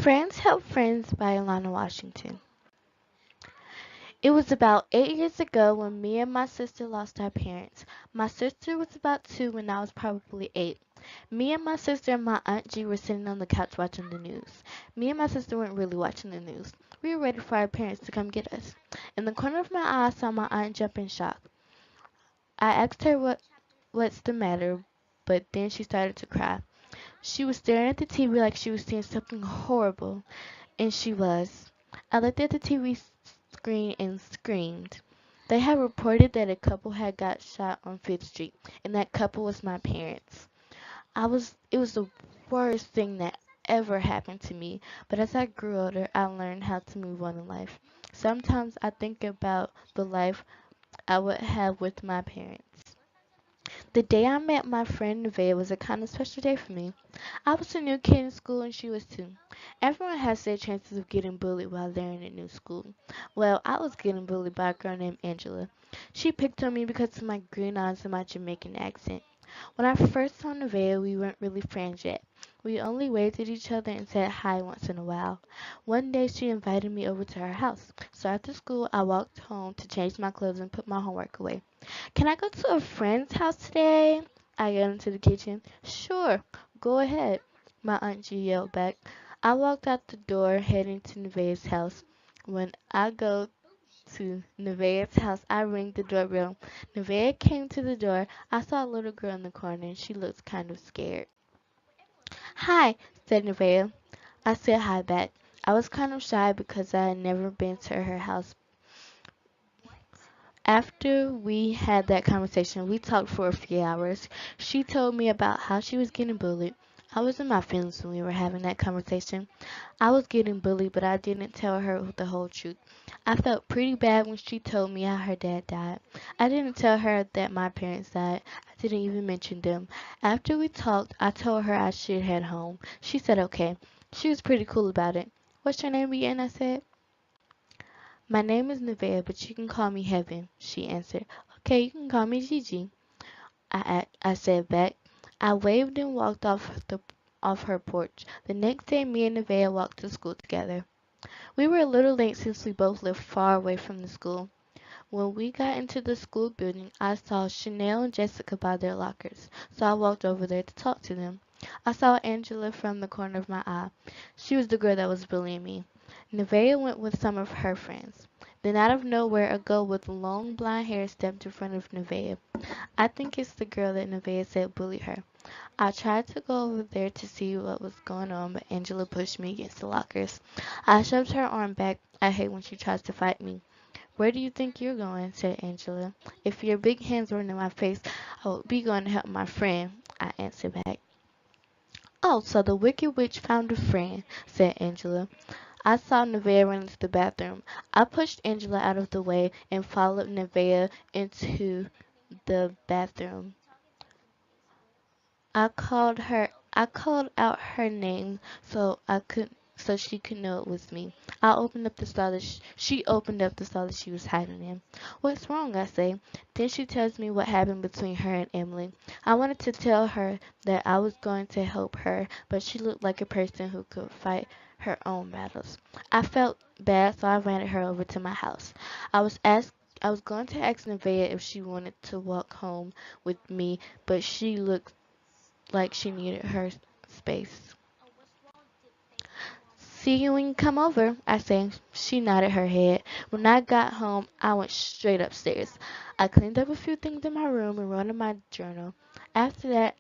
Friends Help Friends by Alana Washington. It was about 8 years ago when me and my sister lost our parents. My sister was about 2 when I was probably 8. Me and my sister and my Aunt G were sitting on the couch watching the news. Me and my sister weren't really watching the news. We were waiting for our parents to come get us. In the corner of my eye, I saw my aunt jump in shock. I asked her what's the matter, but then she started to cry. She was staring at the TV like she was seeing something horrible. And she was. I looked at the TV screen and screamed. They had reported that a couple had got shot on Fifth Street, and that couple was my parents. It was the worst thing that ever happened to me, but as I grew older, I learned how to move on in life. Sometimes I think about the life I would have with my parents. The day I met my friend Nevaeh was a kind of special day for me. I was a new kid in school and she was too. Everyone has their chances of getting bullied while they're in a new school. Well, I was getting bullied by a girl named Angela. She picked on me because of my green eyes and my Jamaican accent. When I first saw Nevaeh, we weren't really friends yet. We only waved at each other and said hi once in a while. One day she invited me over to her house. So after school, I walked home to change my clothes and put my homework away. Can I go to a friend's house today? I got into the kitchen. Sure, go ahead, my Aunt G yelled back. I walked out the door heading to Nevaeh's house. When I go to Nevaeh's house, I ring the doorbell. Nevaeh came to the door. I saw a little girl in the corner and she looked kind of scared. Hi, said Nevaeh. I said hi back. I was kind of shy because I had never been to her house. After we had that conversation, we talked for a few hours. She told me about how she was getting bullied. I was in my feelings when we were having that conversation. I was getting bullied, but I didn't tell her the whole truth. I felt pretty bad when she told me how her dad died. I didn't tell her that my parents died. I didn't even mention them. After we talked, I told her I should head home. She said okay. She was pretty cool about it. What's your name again? I said. My name is Nevaeh, but you can call me Heaven, she answered. Okay, you can call me Gigi, I said back. I waved and walked off her porch. The next day, me and Nevaeh walked to school together. We were a little late since we both lived far away from the school. When we got into the school building, I saw Chanel and Jessica by their lockers, so I walked over there to talk to them. I saw Angela from the corner of my eye. She was the girl that was bullying me. Nevaeh went with some of her friends. Then out of nowhere, a girl with long blonde hair stepped in front of Nevaeh. I think it's the girl that Nevaeh said bullied her. I tried to go over there to see what was going on, but Angela pushed me against the lockers. I shoved her arm back. I hate when she tries to fight me. Where do you think you're going? Said Angela. If your big hands weren't in my face, I would be going to help my friend, I answered back. Oh, so the Wicked Witch found a friend, said Angela. I saw Nevaeh run into the bathroom. I pushed Angela out of the way and followed Nevaeh into the bathroom. I called out her name so she could know it was me. I opened up the stall that she opened up the stall that she was hiding in. What's wrong? I say. Then she tells me what happened between her and Emily. I wanted to tell her that I was going to help her, but she looked like a person who could fight her own battles. I felt bad, so I invited her over to my house. I was going to ask Nevaeh if she wanted to walk home with me, but she looked like she needed her space. See you when you come over, I said. She nodded her head. When I got home, I went straight upstairs. I cleaned up a few things in my room and wrote in my journal. After that,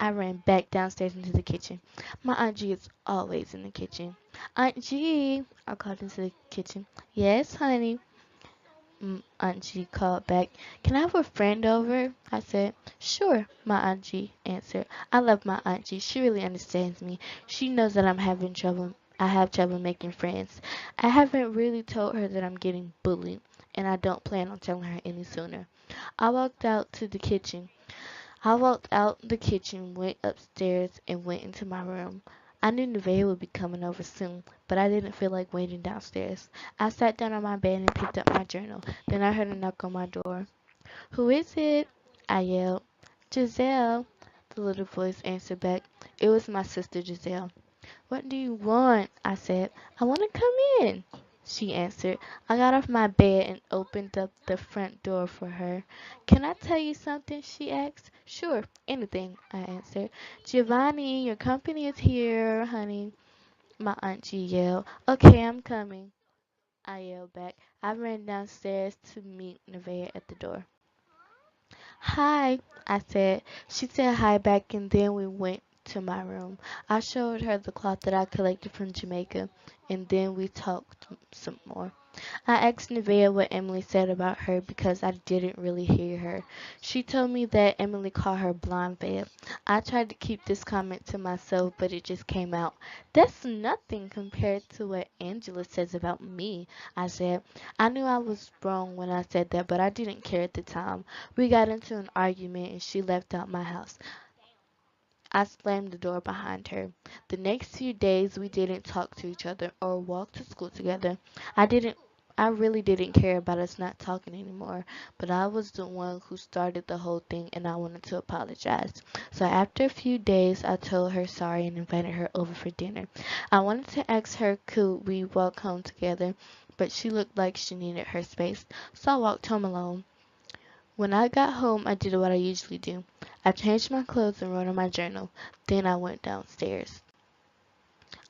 I ran back downstairs into the kitchen. My Aunt G is always in the kitchen. Aunt G, I called into the kitchen. Yes, honey. Auntie called back. Can I have a friend over? I said. Sure, my auntie answered. I love my auntie. She really understands me. She knows that I'm having trouble. I have trouble making friends. I haven't really told her that I'm getting bullied, and I don't plan on telling her any sooner. I walked out to the kitchen. I walked out the kitchen, went upstairs, and went into my room. I knew Nevaeh would be coming over soon, but I didn't feel like waiting downstairs. I sat down on my bed and picked up my journal. Then I heard a knock on my door. Who is it? I yelled. Giselle, the little voice answered back. It was my sister Giselle. What do you want? I said. I want to come in, she answered. I got off my bed and opened up the front door for her. Can I tell you something? She asked. Sure, anything, I answered. Giovanni, your company is here, honey, my auntie yelled. Okay, I'm coming, I yelled back. I ran downstairs to meet Nevaeh at the door. Hi, I said. She said hi back and then we went to my room. I showed her the cloth that I collected from Jamaica and then we talked some more. I asked Nevaeh what Emily said about her because I didn't really hear her. She told me that Emily called her blonde veil. I tried to keep this comment to myself, but it just came out. That's nothing compared to what Angela says about me, I said. I knew I was wrong when I said that, but I didn't care at the time. We got into an argument and she left out my house. I slammed the door behind her. The next few days we didn't talk to each other or walk to school together. I didn't I really didn't care about us not talking anymore, but I was the one who started the whole thing and I wanted to apologize. So after a few days, I told her sorry and invited her over for dinner. I wanted to ask her could we walk home together, but she looked like she needed her space, so I walked home alone. When I got home, I did what I usually do. I changed my clothes and wrote in my journal. Then I went downstairs.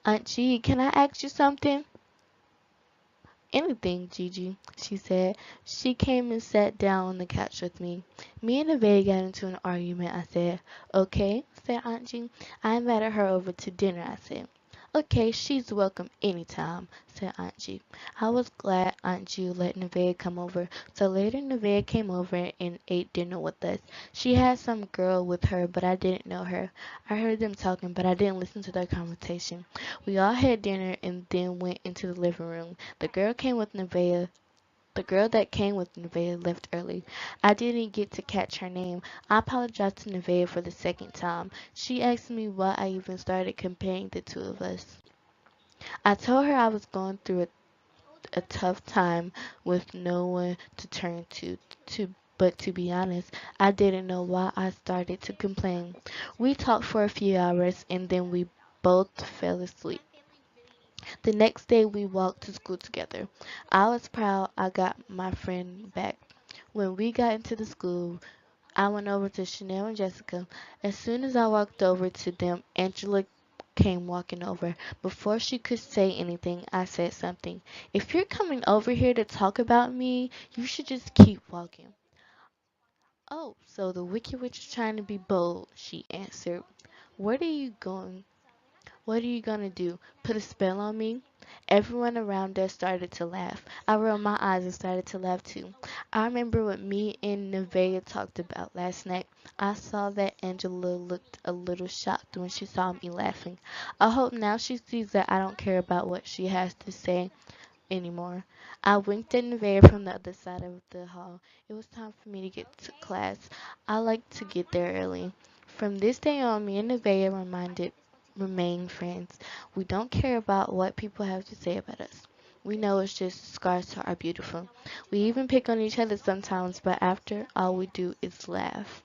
Aunt G, can I ask you something? Anything, Gigi, she said. She came and sat down on the couch with me. Me and Nevaeh got into an argument, I said. Okay, said Aunt G. I invited her over to dinner, I said. Okay, she's welcome anytime, said Aunt G. I was glad Aunt G let Nevaeh come over, so later Nevaeh came over and ate dinner with us. She had some girl with her, but I didn't know her. I heard them talking, but I didn't listen to their conversation. We all had dinner and then went into the living room. The girl that came with Nevaeh left early. I didn't get to catch her name. I apologized to Nevaeh for the second time. She asked me why I even started comparing the two of us. I told her I was going through a tough time with no one to turn but to be honest, I didn't know why I started to complain. We talked for a few hours and then we both fell asleep. The next day we walked to school together. I was proud I got my friend back. When we got into the school, I went over to Chanel and Jessica. As soon as I walked over to them, Angela came walking over. Before she could say anything, I said something. If you're coming over here to talk about me, you should just keep walking. Oh, so the Wicked Witch is trying to be bold, she answered. What are you going What are you gonna do? Put a spell on me? Everyone around us started to laugh. I rolled my eyes and started to laugh too. I remember what me and Nevaeh talked about last night. I saw that Angela looked a little shocked when she saw me laughing. I hope now she sees that I don't care about what she has to say anymore. I winked at Nevaeh from the other side of the hall. It was time for me to get to class. I like to get there early. From this day on, me and Nevaeh remain friends. We don't care about what people have to say about us. We know it's just scars to our beautiful. We even pick on each other sometimes, but after all we do is laugh.